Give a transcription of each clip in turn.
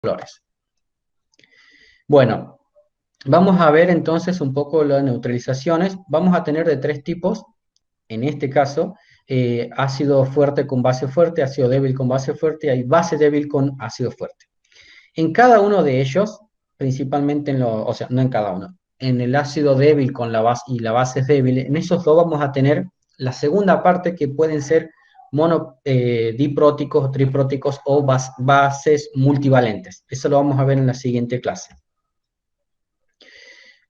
flores. Bueno, vamos a ver entonces un poco las neutralizaciones. Vamos a tener de tres tipos, en este caso, ácido fuerte con base fuerte, ácido débil con base fuerte, y base débil con ácido fuerte. En cada uno de ellos, principalmente o sea, no en cada uno, en el ácido débil con la base y la base débil, en esos dos vamos a tener la segunda parte que pueden ser dipróticos, tripróticos o bases multivalentes. Eso lo vamos a ver en la siguiente clase.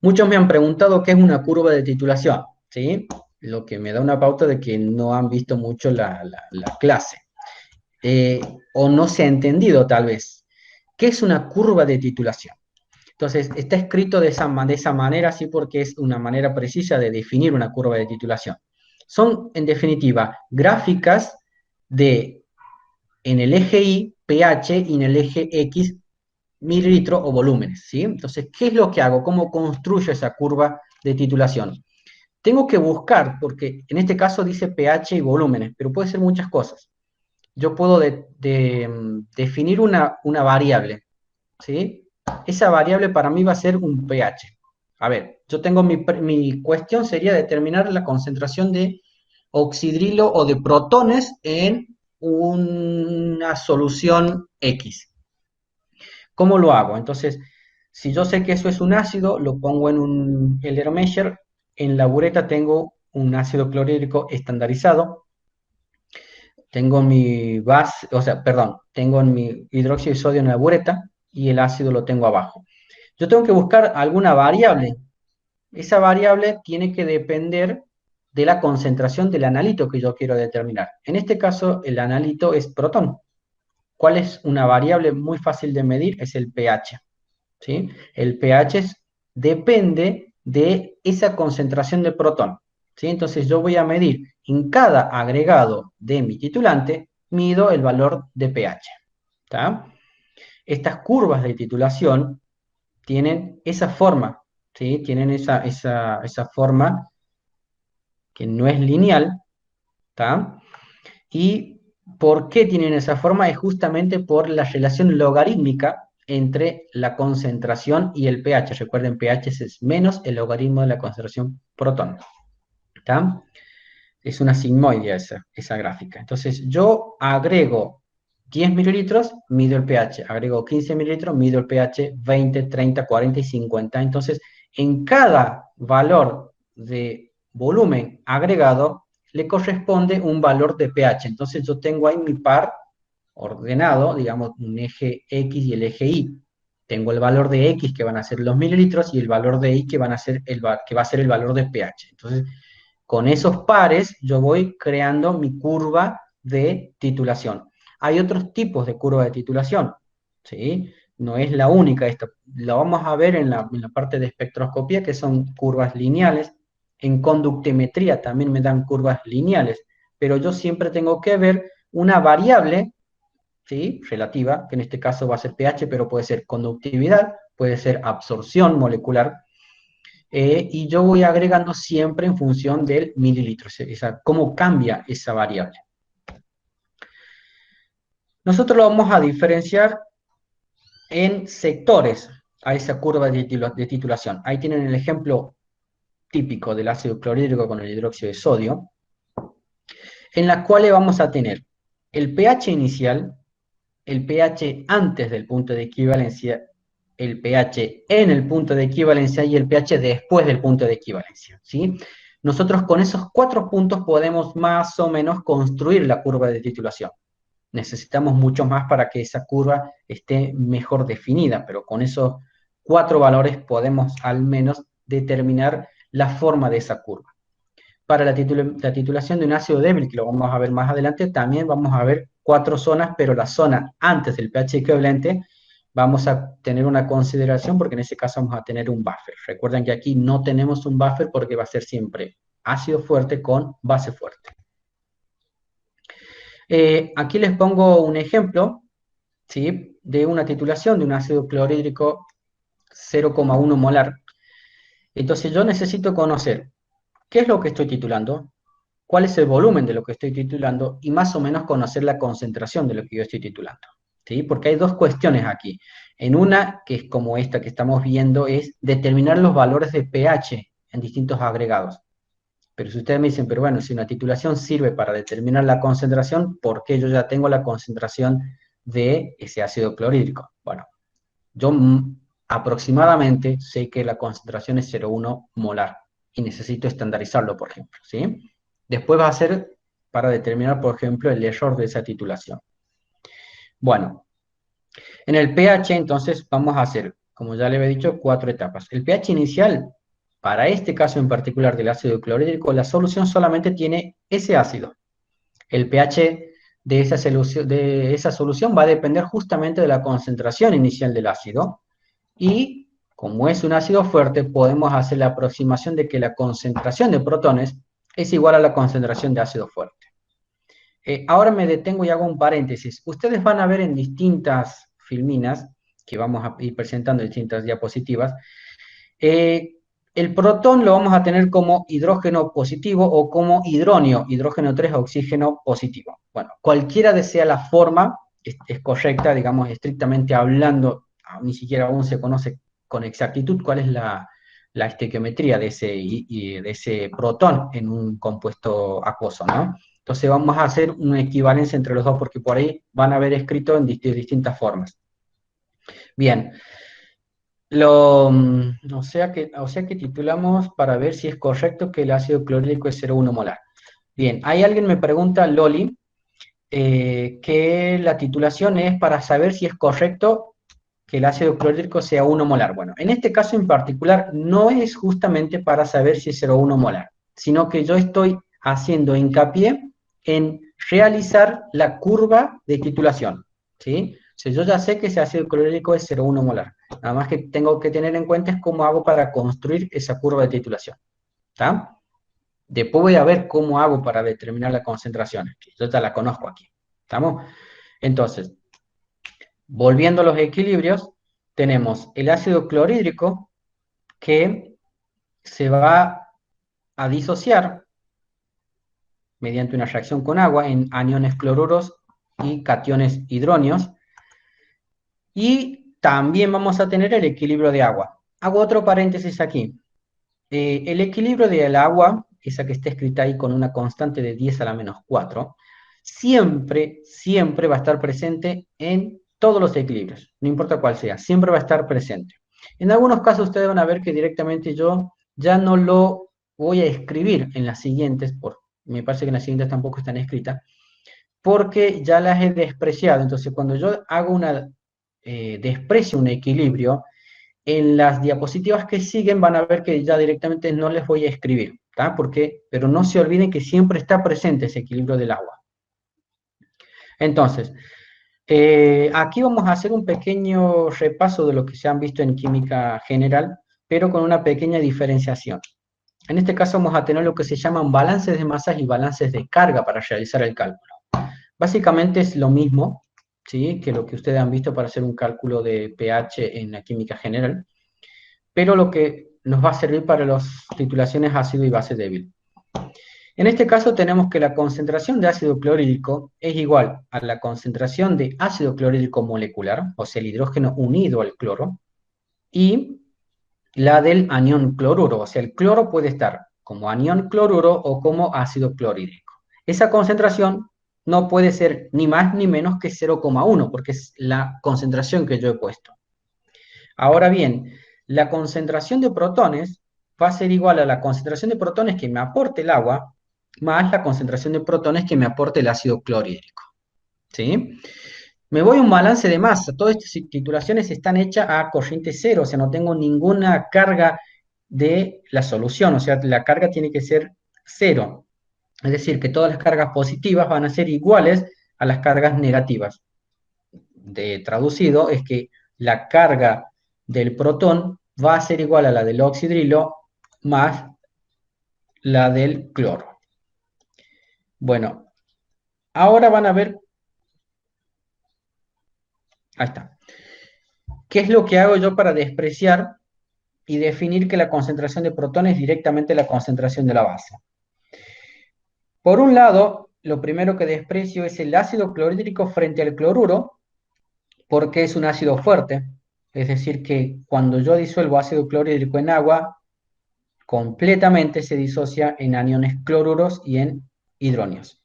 Muchos me han preguntado qué es una curva de titulación, ¿sí? Lo que me da una pauta de que no han visto mucho la clase. O no se ha entendido tal vez. ¿Qué es una curva de titulación? Entonces, está escrito de esa manera, sí, porque es una manera precisa de definir una curva de titulación. Son, en definitiva, gráficas en el eje Y, pH, y en el eje X, mililitro o volúmenes, ¿sí? Entonces, ¿qué es lo que hago? ¿Cómo construyo esa curva de titulación? Tengo que buscar, porque en este caso dice pH y volúmenes, pero puede ser muchas cosas. Yo puedo definir una variable, ¿sí? Esa variable para mí va a ser un pH. A ver, yo tengo mi cuestión sería determinar la concentración de oxidrilo o de protones en una solución X. ¿Cómo lo hago? Entonces, si yo sé que eso es un ácido, lo pongo en un Erlenmeyer. En la bureta tengo un ácido clorhídrico estandarizado. Tengo mi base, o sea, perdón, tengo mi hidróxido de sodio en la bureta y el ácido lo tengo abajo. Yo tengo que buscar alguna variable. Esa variable tiene que depender de la concentración del analito que yo quiero determinar. En este caso, el analito es protón. ¿Cuál es una variable muy fácil de medir? Es el pH. ¿Sí? El pH depende de esa concentración de protón. ¿Sí? Entonces yo voy a medir en cada agregado de mi titulante, mido el valor de pH. ¿Tá? Estas curvas de titulación tienen esa forma, ¿sí? Tienen esa forma que no es lineal, ¿tá? ¿Y por qué tienen esa forma? Es justamente por la relación logarítmica entre la concentración y el pH. Recuerden, pH es menos el logaritmo de la concentración protón. ¿Está? Es una sigmoide esa gráfica. Entonces, yo agrego 10 mililitros, mido el pH. Agrego 15 mililitros, mido el pH, 20, 30, 40 y 50. Entonces, en cada valor de volumen agregado, le corresponde un valor de pH. Entonces, yo tengo ahí mi par ordenado, digamos, un eje X y el eje Y. Tengo el valor de X que van a ser los mililitros y el valor de Y que va a ser el valor de pH. Entonces, con esos pares yo voy creando mi curva de titulación. Hay otros tipos de curva de titulación, ¿sí? No es la única esta. La vamos a ver en la parte de espectroscopía, que son curvas lineales. En conductimetría también me dan curvas lineales, pero yo siempre tengo que ver una variable, ¿sí? Relativa, que en este caso va a ser pH, pero puede ser conductividad, puede ser absorción molecular, y yo voy agregando siempre en función del mililitro, cómo cambia esa variable. Nosotros lo vamos a diferenciar en sectores a esa curva de titulación. Ahí tienen el ejemplo típico del ácido clorhídrico con el hidróxido de sodio, en la cual vamos a tener el pH inicial, el pH antes del punto de equivalencia, el pH en el punto de equivalencia y el pH después del punto de equivalencia, ¿sí? Nosotros con esos 4 puntos podemos más o menos construir la curva de titulación. Necesitamos mucho más para que esa curva esté mejor definida, pero con esos 4 valores podemos al menos determinar la forma de esa curva. Para la titulación de un ácido débil, que lo vamos a ver más adelante, también vamos a ver 4 zonas, pero la zona antes del pH equivalente vamos a tener una consideración porque en ese caso vamos a tener un buffer. Recuerden que aquí no tenemos un buffer porque va a ser siempre ácido fuerte con base fuerte. Aquí les pongo un ejemplo, ¿sí? De una titulación de un ácido clorhídrico 0,1 molar. Entonces yo necesito conocer qué es lo que estoy titulando, cuál es el volumen de lo que estoy titulando y más o menos conocer la concentración de lo que yo estoy titulando, ¿sí? Porque hay dos cuestiones aquí. En una, que es como esta que estamos viendo, es determinar los valores de pH en distintos agregados. Pero si ustedes me dicen, pero bueno, si una titulación sirve para determinar la concentración, ¿por qué yo ya tengo la concentración de ese ácido clorhídrico? Bueno, yo aproximadamente sé que la concentración es 0,1 molar y necesito estandarizarlo, por ejemplo, ¿sí? Después va a ser para determinar, por ejemplo, el error de esa titulación. Bueno, en el pH entonces vamos a hacer, como ya le había dicho, 4 etapas. El pH inicial, para este caso en particular del ácido clorhídrico, la solución solamente tiene ese ácido. El pH de esa solución va a depender justamente de la concentración inicial del ácido y como es un ácido fuerte, podemos hacer la aproximación de que la concentración de protones es igual a la concentración de ácido fuerte. Ahora me detengo y hago un paréntesis. Ustedes van a ver en distintas filminas, que vamos a ir presentando en distintas diapositivas, eh, el protón lo vamos a tener como hidrógeno positivo o como hidronio, hidrógeno 3, oxígeno positivo. Bueno, cualquiera de sea la forma es correcta, digamos, estrictamente hablando, ni siquiera aún se conoce con exactitud cuál es la estequiometría de ese protón en un compuesto acuoso, ¿no? Entonces vamos a hacer una equivalencia entre los dos porque por ahí van a haber escrito en distintas formas. Bien, o sea que titulamos para ver si es correcto que el ácido clorhídrico es 0,1 molar. Bien, hay alguien me pregunta, Loli, que la titulación es para saber si es correcto que el ácido clorhídrico sea 1 molar. Bueno, en este caso en particular no es justamente para saber si es 0,1 molar, sino que yo estoy haciendo hincapié en realizar la curva de titulación, ¿sí? O sea, yo ya sé que ese ácido clorhídrico es 0,1 molar. Nada más que tengo que tener en cuenta es cómo hago para construir esa curva de titulación, ¿está? Después voy a ver cómo hago para determinar la concentración, que yo ya la conozco aquí, ¿estamos? Entonces, volviendo a los equilibrios, tenemos el ácido clorhídrico que se va a disociar mediante una reacción con agua en aniones cloruros y cationes hidronios. Y también vamos a tener el equilibrio de agua. Hago otro paréntesis aquí. El equilibrio del agua, esa que está escrita ahí con una constante de 10 a la menos 4, siempre, siempre va a estar presente en todos los equilibrios, no importa cuál sea, siempre va a estar presente. En algunos casos ustedes van a ver que directamente yo ya no lo voy a escribir en las siguientes, me parece que en las siguientes tampoco están escritas, porque ya las he despreciado. Entonces, cuando yo hago desprecio un equilibrio, en las diapositivas que siguen van a ver que ya directamente no les voy a escribir, ¿tá? Pero no se olviden que siempre está presente ese equilibrio del agua. Entonces, aquí vamos a hacer un pequeño repaso de lo que se han visto en química general, pero con una pequeña diferenciación. En este caso vamos a tener lo que se llaman balances de masas y balances de carga para realizar el cálculo. Básicamente es lo mismo, ¿sí?, que lo que ustedes han visto para hacer un cálculo de pH en la química general, pero lo que nos va a servir para las titulaciones ácido y base débil. En este caso tenemos que la concentración de ácido clorhídrico es igual a la concentración de ácido clorhídrico molecular, o sea, el hidrógeno unido al cloro, y la del anión cloruro, o sea, el cloro puede estar como anión cloruro o como ácido clorhídrico. Esa concentración no puede ser ni más ni menos que 0,1, porque es la concentración que yo he puesto. Ahora bien, la concentración de protones va a ser igual a la concentración de protones que me aporte el agua, más la concentración de protones que me aporte el ácido clorhídrico, ¿sí? Me voy a un balance de masa. Todas estas titulaciones están hechas a corriente cero, o sea, no tengo ninguna carga de la solución, o sea, la carga tiene que ser cero. Es decir, que todas las cargas positivas van a ser iguales a las cargas negativas. Traducido es que la carga del protón va a ser igual a la del oxidrilo más la del cloro. Bueno, ahora van a ver, ahí está. ¿Qué es lo que hago yo para despreciar y definir que la concentración de protones es directamente la concentración de la base? Por un lado, lo primero que desprecio es el ácido clorhídrico frente al cloruro, porque es un ácido fuerte. Es decir, que cuando yo disuelvo ácido clorhídrico en agua, completamente se disocia en aniones cloruros y en hidronios.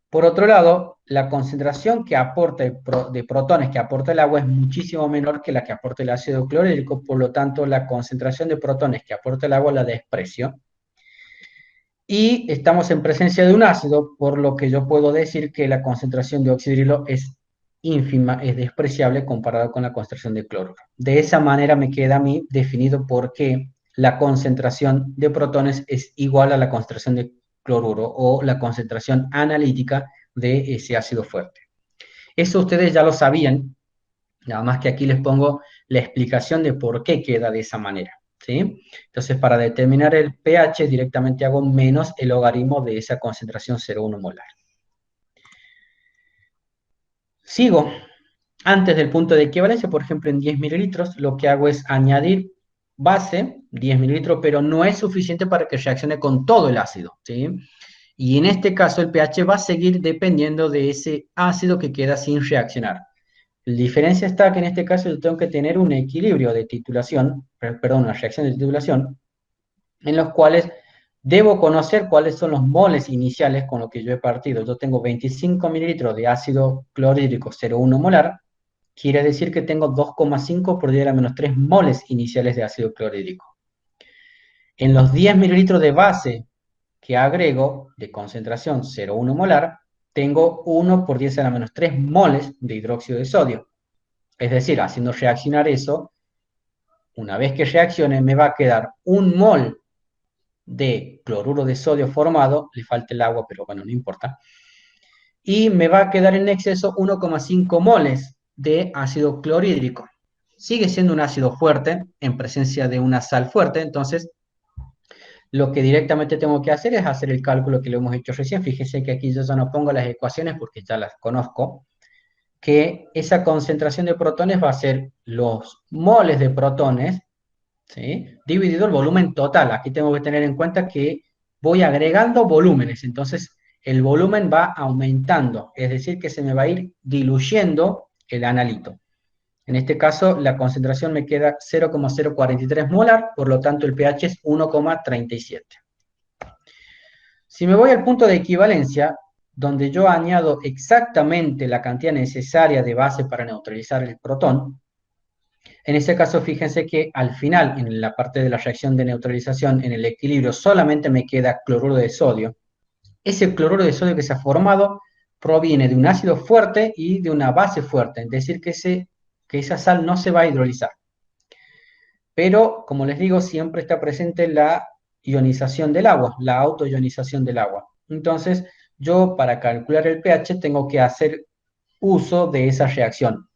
Por otro lado, la concentración que aporta de protones que aporta el agua es muchísimo menor que la que aporta el ácido clorhídrico, por lo tanto, la concentración de protones que aporta el agua la desprecio. Y estamos en presencia de un ácido, por lo que yo puedo decir que la concentración de oxidrilo es ínfima, es despreciable comparado con la concentración de cloruro. De esa manera me queda a mí definido por qué la concentración de protones es igual a la concentración de cloruro o la concentración analítica de ese ácido fuerte. Eso ustedes ya lo sabían, nada más que aquí les pongo la explicación de por qué queda de esa manera, ¿sí? Entonces, para determinar el pH, directamente hago menos el logaritmo de esa concentración 0,1 molar. Sigo. Antes del punto de equivalencia, por ejemplo, en 10 mililitros, lo que hago es añadir base, 10 mililitros, pero no es suficiente para que reaccione con todo el ácido, ¿sí? Y en este caso el pH va a seguir dependiendo de ese ácido que queda sin reaccionar. La diferencia está que en este caso yo tengo que tener un equilibrio de titulación, perdón, una reacción de titulación, en los cuales debo conocer cuáles son los moles iniciales con los que yo he partido. Yo tengo 25 mililitros de ácido clorhídrico 0,1 molar, quiere decir que tengo 2,5 por 10 a la menos 3 moles iniciales de ácido clorhídrico. En los 10 mililitros de base que agrego de concentración 0,1 molar, tengo 1 por 10 a la menos 3 moles de hidróxido de sodio. Es decir, haciendo reaccionar eso, una vez que reaccione me va a quedar un mol de cloruro de sodio formado, le falta el agua, pero bueno, no importa, y me va a quedar en exceso 1,5 moles de ácido clorhídrico. Sigue siendo un ácido fuerte en presencia de una sal fuerte, entonces lo que directamente tengo que hacer es hacer el cálculo que lo hemos hecho recién. Fíjese que aquí yo ya no pongo las ecuaciones porque ya las conozco, que esa concentración de protones va a ser los moles de protones, ¿sí?, dividido el volumen total. Aquí tengo que tener en cuenta que voy agregando volúmenes, entonces el volumen va aumentando, es decir, que se me va a ir diluyendo el analito. En este caso, la concentración me queda 0,043 molar, por lo tanto el pH es 1,37. Si me voy al punto de equivalencia, donde yo añado exactamente la cantidad necesaria de base para neutralizar el protón, en ese caso fíjense que al final, en la parte de la reacción de neutralización, en el equilibrio, solamente me queda cloruro de sodio. Ese cloruro de sodio que se ha formado proviene de un ácido fuerte y de una base fuerte, es decir, que esa sal no se va a hidrolizar. Pero, como les digo, siempre está presente la ionización del agua, la autoionización del agua. Entonces, yo para calcular el pH tengo que hacer uso de esa reacción.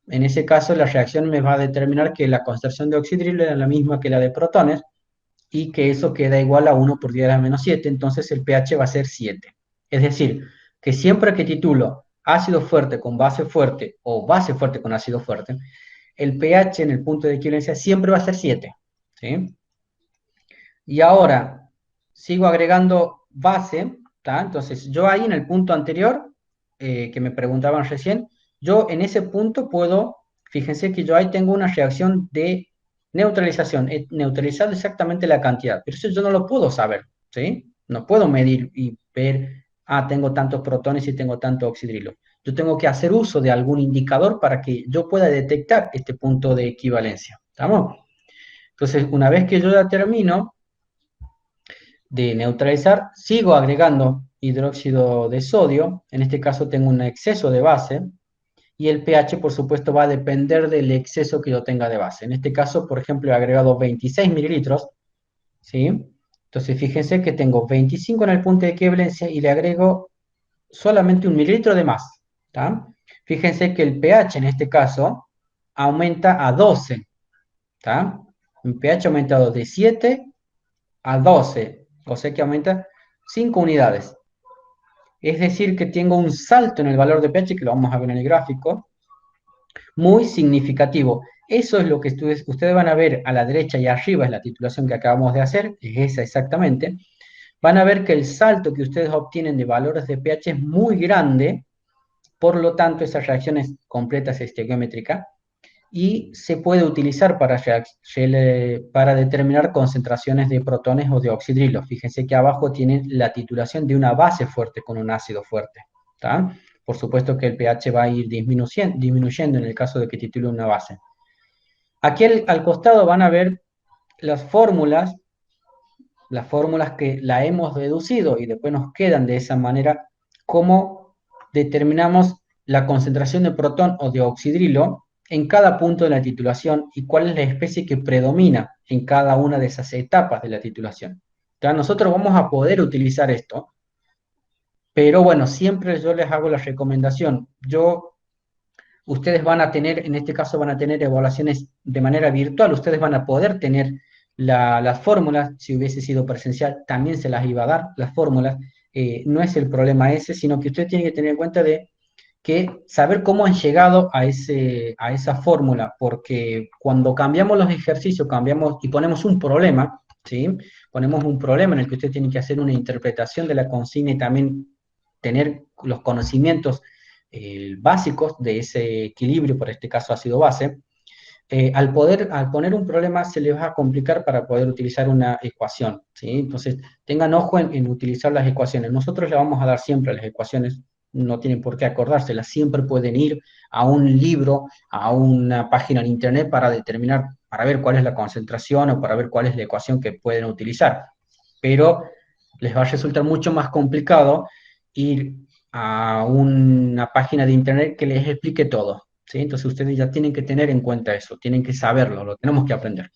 En ese caso, la reacción me va a determinar que la concentración de oxidrilo es la misma que la de protones y que eso queda igual a 1 por 10 a la menos 7, entonces el pH va a ser 7. Es decir, que siempre que titulo ácido fuerte con base fuerte o base fuerte con ácido fuerte, el pH en el punto de equivalencia siempre va a ser 7, ¿sí? Y ahora sigo agregando base, ¿tá? Entonces yo ahí en el punto anterior, que me preguntaban recién, yo en ese punto puedo, fíjense que yo ahí tengo una reacción de neutralización, he neutralizado exactamente la cantidad, pero eso yo no lo puedo saber, ¿sí? No puedo medir y ver, tengo tantos protones y tengo tanto oxidrilo. Yo tengo que hacer uso de algún indicador para que yo pueda detectar este punto de equivalencia, ¿estamos? Entonces, una vez que yo ya termino de neutralizar, sigo agregando hidróxido de sodio, en este caso tengo un exceso de base, y el pH, por supuesto, va a depender del exceso que yo tenga de base. En este caso, por ejemplo, he agregado 26 mililitros, ¿sí? Entonces, fíjense que tengo 25 en el punto de equivalencia y le agrego solamente 1 mililitro de más, ¿tá? Fíjense que el pH en este caso aumenta a 12, ¿tá? El pH ha aumentado de 7 a 12, o sea que aumenta 5 unidades. Es decir, que tengo un salto en el valor de pH, que lo vamos a ver en el gráfico, muy significativo. Eso es lo que ustedes van a ver a la derecha y arriba, es la titulación que acabamos de hacer, es esa exactamente. Van a ver que el salto que ustedes obtienen de valores de pH es muy grande, por lo tanto esa reacción es completa, es estequiométrica, y se puede utilizar para determinar concentraciones de protones o de oxidrilos. Fíjense que abajo tienen la titulación de una base fuerte con un ácido fuerte. ¿Tá? Por supuesto que el pH va a ir disminuyendo en el caso de que titule una base. Aquí al costado van a ver las fórmulas que la hemos deducido y después nos quedan de esa manera, cómo determinamos la concentración de protón o de oxidrilo en cada punto de la titulación y cuál es la especie que predomina en cada una de esas etapas de la titulación. Ya nosotros vamos a poder utilizar esto, pero bueno, siempre yo les hago la recomendación. Ustedes van a tener, en este caso van a tener evaluaciones de manera virtual, ustedes van a poder tener las fórmulas, si hubiese sido presencial, también se las iba a dar, las fórmulas, no es el problema ese, sino que usted tiene que tener en cuenta de que saber cómo han llegado a esa fórmula, porque cuando cambiamos los ejercicios, cambiamos y ponemos un problema, ¿sí? Ponemos un problema en el que usted tiene que hacer una interpretación de la consigna y también tener los conocimientos básicos de ese equilibrio, por este caso ácido-base. Al poner un problema se les va a complicar para poder utilizar una ecuación, ¿sí? Entonces, tengan ojo en utilizar las ecuaciones. Nosotros le vamos a dar siempre las ecuaciones, no tienen por qué acordárselas, siempre pueden ir a un libro, a una página en internet para determinar, para ver cuál es la concentración o para ver cuál es la ecuación que pueden utilizar. Pero les va a resultar mucho más complicado ir a una página de internet que les explique todo, ¿sí? Entonces ustedes ya tienen que tener en cuenta eso, tienen que saberlo, lo tenemos que aprender.